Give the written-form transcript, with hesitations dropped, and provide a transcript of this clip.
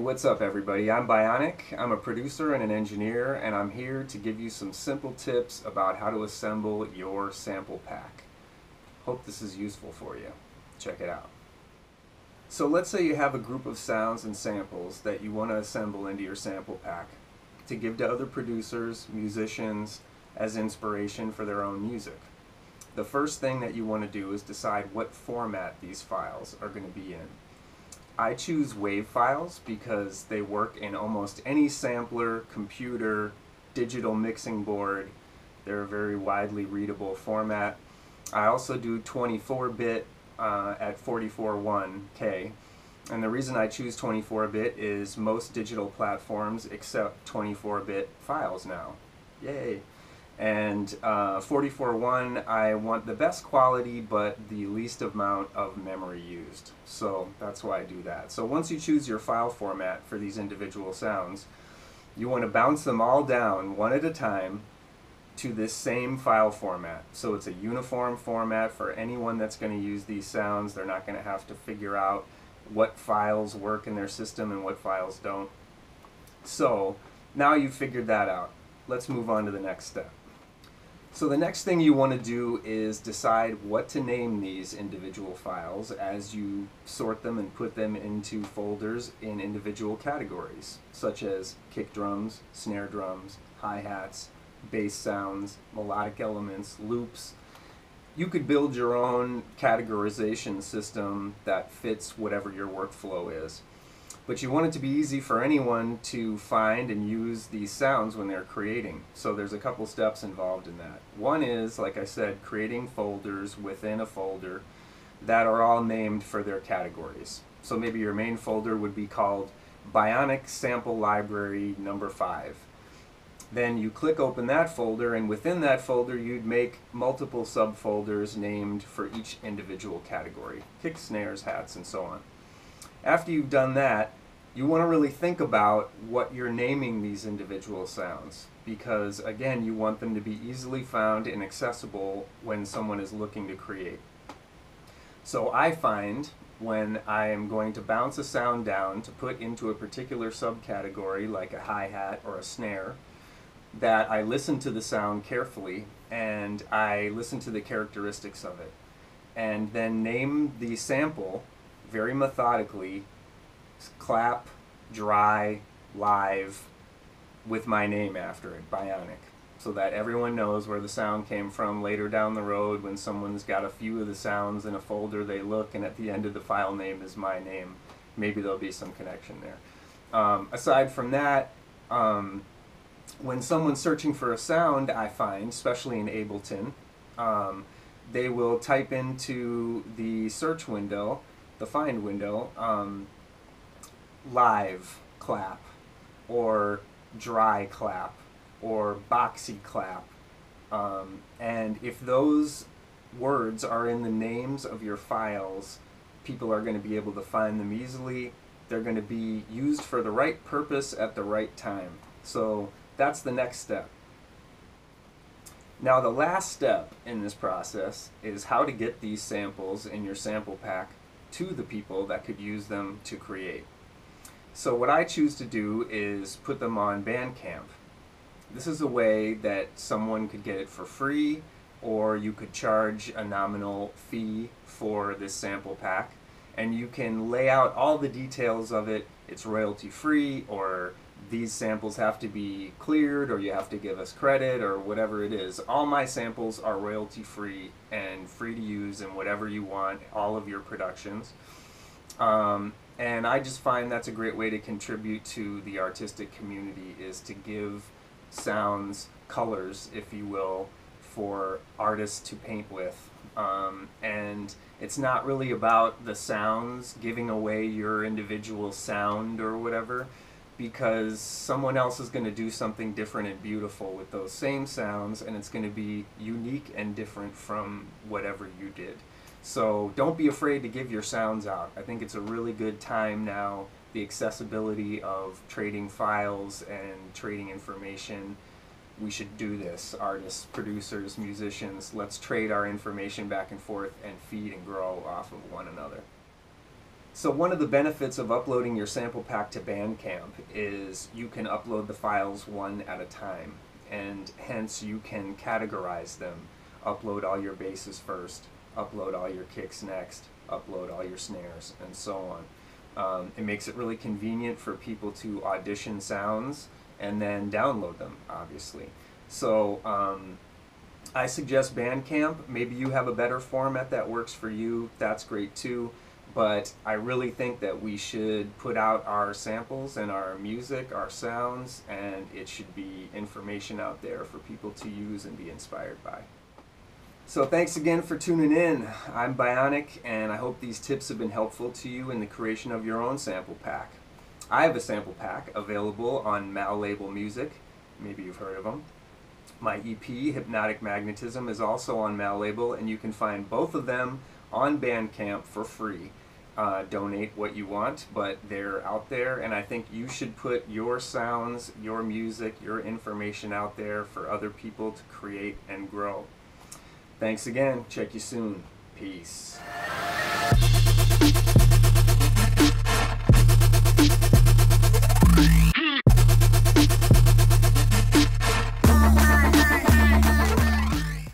What's up everybody? I'm Bionik. I'm a producer and an engineer, and I'm here to give you some simple tips about how to assemble your sample pack. Hope this is useful for you. Check it out. So let's say you have a group of sounds and samples that you want to assemble into your sample pack to give to other producers, musicians, as inspiration for their own music. The first thing that you want to do is decide what format these files are going to be in. I choose WAV files because they work in almost any sampler, computer, digital mixing board. They're a very widely readable format. I also do 24-bit at 44.1K. And the reason I choose 24-bit is most digital platforms accept 24-bit files now. Yay! And 44.1, I want the best quality but the least amount of memory used. So that's why I do that. So once you choose your file format for these individual sounds, you want to bounce them all down one at a time to this same file format. So it's a uniform format for anyone that's going to use these sounds. They're not going to have to figure out what files work in their system and what files don't. So now you've figured that out. Let's move on to the next step. So the next thing you want to do is decide what to name these individual files as you sort them and put them into folders in individual categories, such as kick drums, snare drums, hi-hats, bass sounds, melodic elements, loops. You could build your own categorization system that fits whatever your workflow is. But you want it to be easy for anyone to find and use these sounds when they're creating. So there's a couple steps involved in that. One is, like I said, creating folders within a folder that are all named for their categories. So maybe your main folder would be called Bionik Sample Library number 5. Then you click open that folder, and within that folder you'd make multiple subfolders named for each individual category. Kick, snares, hats, and so on. After you've done that, you want to really think about what you're naming these individual sounds, because again, you want them to be easily found and accessible when someone is looking to create. So I find when I am going to bounce a sound down to put into a particular subcategory like a hi-hat or a snare, that I listen to the sound carefully and I listen to the characteristics of it and then name the sample very methodically, clap, dry, live, with my name after it, Bionik, so that everyone knows where the sound came from later down the road when someone's got a few of the sounds in a folder. They look and at the end of the file name is my name. Maybe there'll be some connection there. Aside from that, when someone's searching for a sound, I find, especially in Ableton, they will type into the search window, the find window, live clap, or dry clap, or boxy clap. And if those words are in the names of your files, people are going to be able to find them easily. They're going to be used for the right purpose at the right time. So that's the next step. Now the last step in this process is how to get these samples in your sample pack to the people that could use them to create. So what I choose to do is put them on Bandcamp. This is a way that someone could get it for free, or you could charge a nominal fee for this sample pack, and you can lay out all the details of it. It's royalty free, or these samples have to be cleared, or you have to give us credit, or whatever it is. All my samples are royalty free and free to use in whatever you want, all of your productions. And I just find that's a great way to contribute to the artistic community, is to give sounds colors, if you will, for artists to paint with. And it's not really about the sounds, giving away your individual sound or whatever, because someone else is going to do something different and beautiful with those same sounds, and it's going to be unique and different from whatever you did. So don't be afraid to give your sounds out. I think it's a really good time now, the accessibility of trading files and trading information. We should do this. Artists, producers, musicians, let's trade our information back and forth and feed and grow off of one another. So one of the benefits of uploading your sample pack to Bandcamp is you can upload the files one at a time, and hence you can categorize them. Upload all your basses first, upload all your kicks next, upload all your snares, and so on. It makes it really convenient for people to audition sounds and then download them, obviously. So I suggest Bandcamp. Maybe you have a better format that works for you. That's great too. But I really think that we should put out our samples and our music, our sounds, and it should be information out there for people to use and be inspired by. So thanks again for tuning in. I'm Bionik, and I hope these tips have been helpful to you in the creation of your own sample pack. I have a sample pack available on MalLabel Music. Maybe you've heard of them. My EP, Hypnotic Magnetism, is also on MalLabel, and you can find both of them on Bandcamp for free. Donate what you want, but they're out there, and I think you should put your sounds, your music, your information out there for other people to create and grow. Thanks again. Check you soon. Peace.